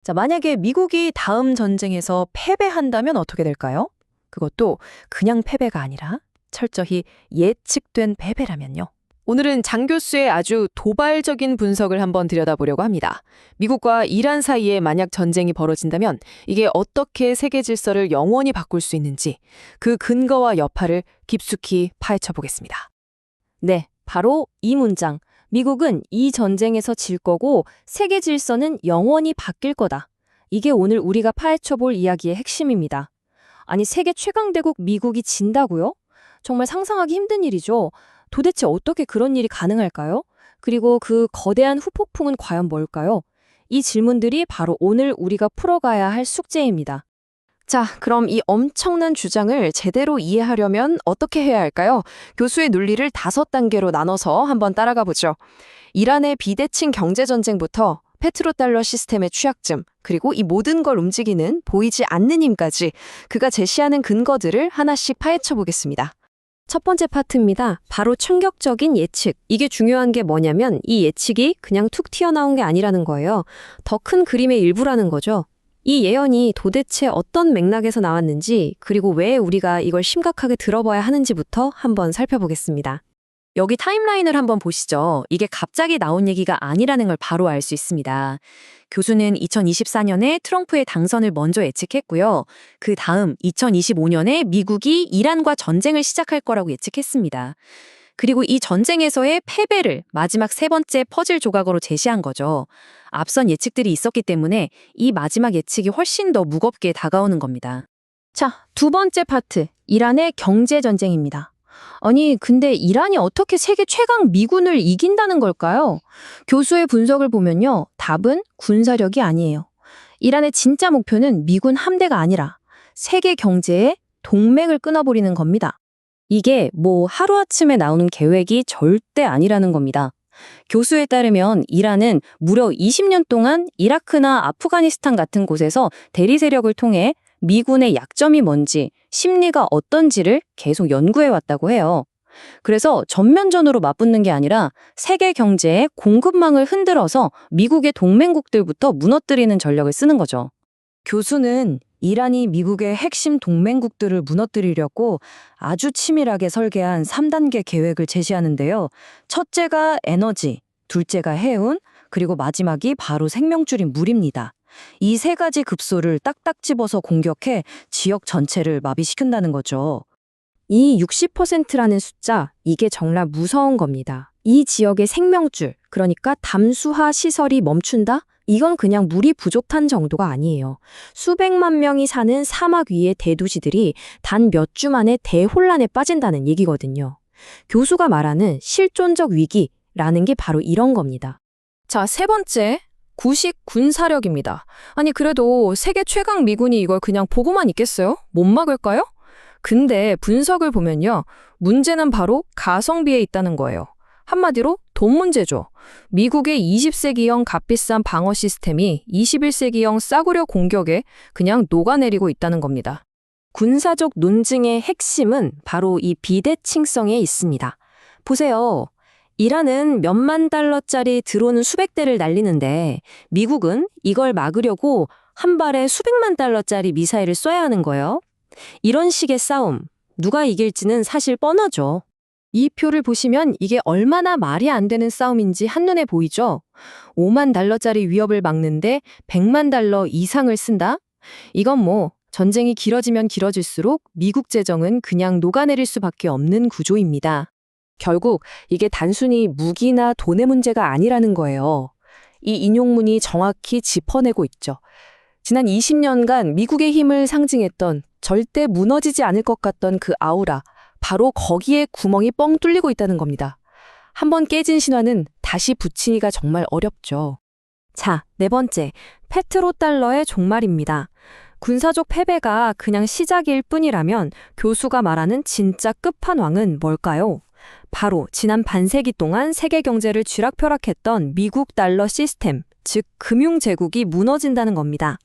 자, 만약에 미국이 다음 전쟁에서 패배한다면 어떻게 될까요? 그것도 그냥 패배가 아니라 철저히 예측된 패배라면요. 오늘은 장 교수의 아주 도발적인 분석을 한번 들여다보려고 합니다. 미국과 이란 사이에 만약 전쟁이 벌어진다면 이게 어떻게 세계 질서를 영원히 바꿀 수 있는지 그 근거와 여파를 깊숙이 파헤쳐 보겠습니다. 네, 바로 이 문장. 미국은 이 전쟁에서 질 거고 세계 질서는 영원히 바뀔 거다. 이게 오늘 우리가 파헤쳐 볼 이야기의 핵심입니다. 아니, 세계 최강대국 미국이 진다고요? 정말 상상하기 힘든 일이죠. 도대체 어떻게 그런 일이 가능할까요? 그리고 그 거대한 후폭풍은 과연 뭘까요? 이 질문들이 바로 오늘 우리가 풀어가야 할 숙제입니다. 자, 그럼 이 엄청난 주장을 제대로 이해하려면 어떻게 해야 할까요? 교수의 논리를 5단계로 나눠서 한번 따라가 보죠. 이란의 비대칭 경제전쟁부터 페트로달러 시스템의 취약점, 그리고 이 모든 걸 움직이는 보이지 않는 힘까지 그가 제시하는 근거들을 하나씩 파헤쳐 보겠습니다. 첫 번째 파트입니다. 바로 충격적인 예측. 이게 중요한 게 뭐냐면 이 예측이 그냥 툭 튀어나온 게 아니라는 거예요. 더 큰 그림의 일부라는 거죠. 이 예언이 도대체 어떤 맥락에서 나왔는지, 그리고 왜 우리가 이걸 심각하게 들어봐야 하는지부터 한번 살펴보겠습니다. 여기 타임라인을 한번 보시죠. 이게 갑자기 나온 얘기가 아니라는 걸 바로 알 수 있습니다. 교수는 2024년에 트럼프의 당선을 먼저 예측했고요. 그 다음 2025년에 미국이 이란과 전쟁을 시작할 거라고 예측했습니다. 그리고 이 전쟁에서의 패배를 마지막 3번째 퍼즐 조각으로 제시한 거죠. 앞선 예측들이 있었기 때문에 이 마지막 예측이 훨씬 더 무겁게 다가오는 겁니다. 자, 두 번째 파트. 이란의 경제전쟁입니다. 아니, 근데 이란이 어떻게 세계 최강 미군을 이긴다는 걸까요? 교수의 분석을 보면요. 답은 군사력이 아니에요. 이란의 진짜 목표는 미군 함대가 아니라 세계 경제의 동맹을 끊어버리는 겁니다. 이게 뭐 하루아침에 나오는 계획이 절대 아니라는 겁니다. 교수에 따르면 이란은 무려 20년 동안 이라크나 아프가니스탄 같은 곳에서 대리 세력을 통해 미군의 약점이 뭔지, 심리가 어떤지를 계속 연구해 왔다고 해요. 그래서 전면전으로 맞붙는 게 아니라 세계 경제의 공급망을 흔들어서 미국의 동맹국들부터 무너뜨리는 전략을 쓰는 거죠. 교수는 이란이 미국의 핵심 동맹국들을 무너뜨리려고 아주 치밀하게 설계한 3단계 계획을 제시하는데요. 첫째가 에너지, 둘째가 해운, 그리고 마지막이 바로 생명줄인 물입니다. 이 3가지 급소를 딱딱 집어서 공격해 지역 전체를 마비시킨다는 거죠. 이 60%라는 숫자, 이게 정말 무서운 겁니다. 이 지역의 생명줄, 그러니까 담수화 시설이 멈춘다? 이건 그냥 물이 부족한 정도가 아니에요. 수백만 명이 사는 사막 위의 대도시들이 단 몇 주 만에 대혼란에 빠진다는 얘기거든요. 교수가 말하는 실존적 위기라는 게 바로 이런 겁니다. 자, 3번째. 구식 군사력입니다. 아니, 그래도 세계 최강 미군이 이걸 그냥 보고만 있겠어요? 못 막을까요? 근데 분석을 보면요. 문제는 바로 가성비에 있다는 거예요. 한마디로 돈 문제죠. 미국의 20세기형 값비싼 방어 시스템이 21세기형 싸구려 공격에 그냥 녹아내리고 있다는 겁니다. 군사적 논증의 핵심은 바로 이 비대칭성에 있습니다. 보세요. 이란은 몇만 달러짜리 드론은 수백 대를 날리는데 미국은 이걸 막으려고 한 발에 수백만 달러짜리 미사일을 쏴야 하는 거예요. 이런 식의 싸움, 누가 이길지는 사실 뻔하죠. 이 표를 보시면 이게 얼마나 말이 안 되는 싸움인지 한눈에 보이죠? 5만 달러짜리 위협을 막는데 100만 달러 이상을 쓴다? 이건 뭐 전쟁이 길어지면 길어질수록 미국 재정은 그냥 녹아내릴 수밖에 없는 구조입니다. 결국 이게 단순히 무기나 돈의 문제가 아니라는 거예요. 이 인용문이 정확히 짚어내고 있죠. 지난 20년간 미국의 힘을 상징했던 절대 무너지지 않을 것 같던 그 아우라, 바로 거기에 구멍이 뻥 뚫리고 있다는 겁니다. 한번 깨진 신화는 다시 붙이기가 정말 어렵죠. 자, 4번째, 페트로달러의 종말입니다. 군사적 패배가 그냥 시작일 뿐이라면 교수가 말하는 진짜 끝판왕은 뭘까요? 바로 지난 반세기 동안 세계 경제를 쥐락펴락했던 미국 달러 시스템, 즉 금융 제국이 무너진다는 겁니다.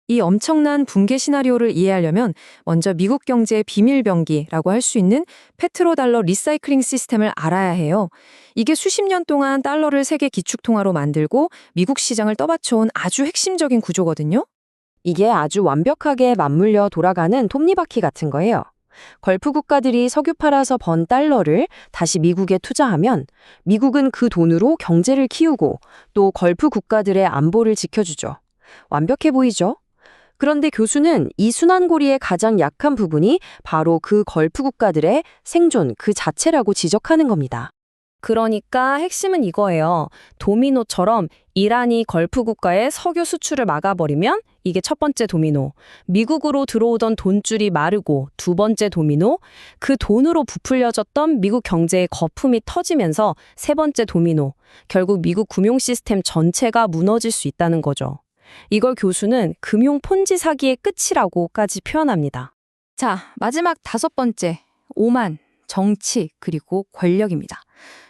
이 엄청난 붕괴 시나리오를 이해하려면 먼저 미국 경제의 비밀병기라고 할 수 있는 페트로달러 리사이클링 시스템을 알아야 해요. 이게 수십 년 동안 달러를 세계 기축통화로 만들고 미국 시장을 떠받쳐온 아주 핵심적인 구조거든요. 이게 아주 완벽하게 맞물려 돌아가는 톱니바퀴 같은 거예요. 걸프 국가들이 석유 팔아서 번 달러를 다시 미국에 투자하면 미국은 그 돈으로 경제를 키우고 또 걸프 국가들의 안보를 지켜주죠. 완벽해 보이죠? 그런데 교수는 이 순환고리의 가장 약한 부분이 바로 그 걸프 국가들의 생존 그 자체라고 지적하는 겁니다. 그러니까 핵심은 이거예요. 도미노처럼 이란이 걸프 국가의 석유 수출을 막아버리면 이게 첫 번째 도미노. 미국으로 들어오던 돈줄이 마르고 두 번째 도미노. 그 돈으로 부풀려졌던 미국 경제의 거품이 터지면서 세 번째 도미노. 결국 미국 금융 시스템 전체가 무너질 수 있다는 거죠. 이걸 교수는 금융 폰지 사기의 끝이라고까지 표현합니다. 자, 마지막 다섯 번째, 오만, 정치, 그리고 권력입니다.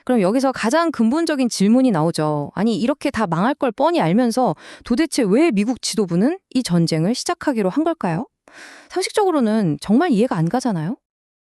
그럼 여기서 가장 근본적인 질문이 나오죠. 아니, 이렇게 다 망할 걸 뻔히 알면서 도대체 왜 미국 지도부는 이 전쟁을 시작하기로 한 걸까요? 상식적으로는 정말 이해가 안 가잖아요.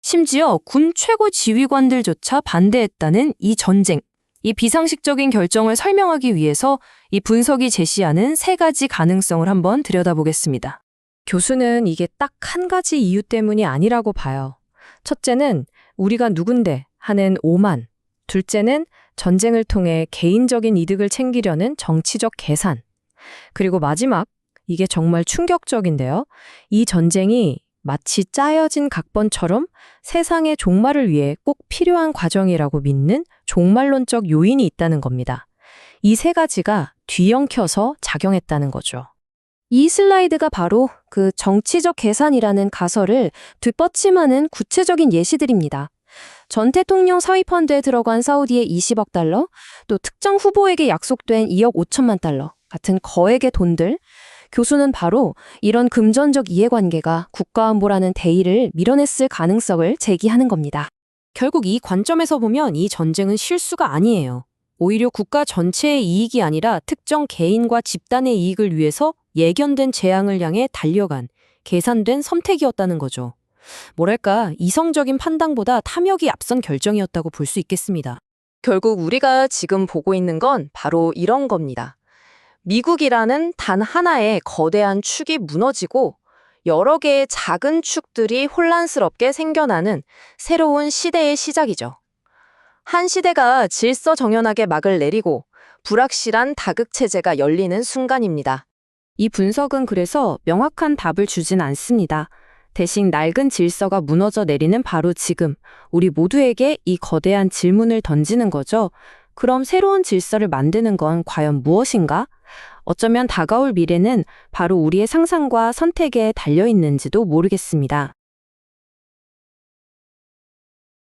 심지어 군 최고 지휘관들조차 반대했다는 이 전쟁. 이 비상식적인 결정을 설명하기 위해서 이 분석이 제시하는 세 가지 가능성을 한번 들여다보겠습니다. 교수는 이게 딱 한 가지 이유 때문이 아니라고 봐요. 첫째는 우리가 누군데 하는 오만, 둘째는 전쟁을 통해 개인적인 이득을 챙기려는 정치적 계산, 그리고 마지막, 이게 정말 충격적인데요. 이 전쟁이 마치 짜여진 각본처럼 세상의 종말을 위해 꼭 필요한 과정이라고 믿는 종말론적 요인이 있다는 겁니다. 이 세 가지가 뒤엉켜서 작용했다는 거죠. 이 슬라이드가 바로 그 정치적 계산이라는 가설을 뒷받침하는 구체적인 예시들입니다. 전 대통령 사위펀드에 들어간 사우디의 20억 달러, 또 특정 후보에게 약속된 2억 5천만 달러 같은 거액의 돈들, 교수는 바로 이런 금전적 이해관계가 국가안보라는 대의를 밀어냈을 가능성을 제기하는 겁니다. 결국 이 관점에서 보면 이 전쟁은 실수가 아니에요. 오히려 국가 전체의 이익이 아니라 특정 개인과 집단의 이익을 위해서 예견된 재앙을 향해 달려간 계산된 선택이었다는 거죠. 뭐랄까, 이성적인 판단보다 탐욕이 앞선 결정이었다고 볼 수 있겠습니다. 결국 우리가 지금 보고 있는 건 바로 이런 겁니다. 미국이라는 단 하나의 거대한 축이 무너지고 여러 개의 작은 축들이 혼란스럽게 생겨나는 새로운 시대의 시작이죠. 한 시대가 질서정연하게 막을 내리고 불확실한 다극체제가 열리는 순간입니다. 이 분석은 그래서 명확한 답을 주진 않습니다. 대신 낡은 질서가 무너져 내리는 바로 지금, 우리 모두에게 이 거대한 질문을 던지는 거죠. 그럼 새로운 질서를 만드는 건 과연 무엇인가? 어쩌면 다가올 미래는 바로 우리의 상상과 선택에 달려 있는지도 모르겠습니다.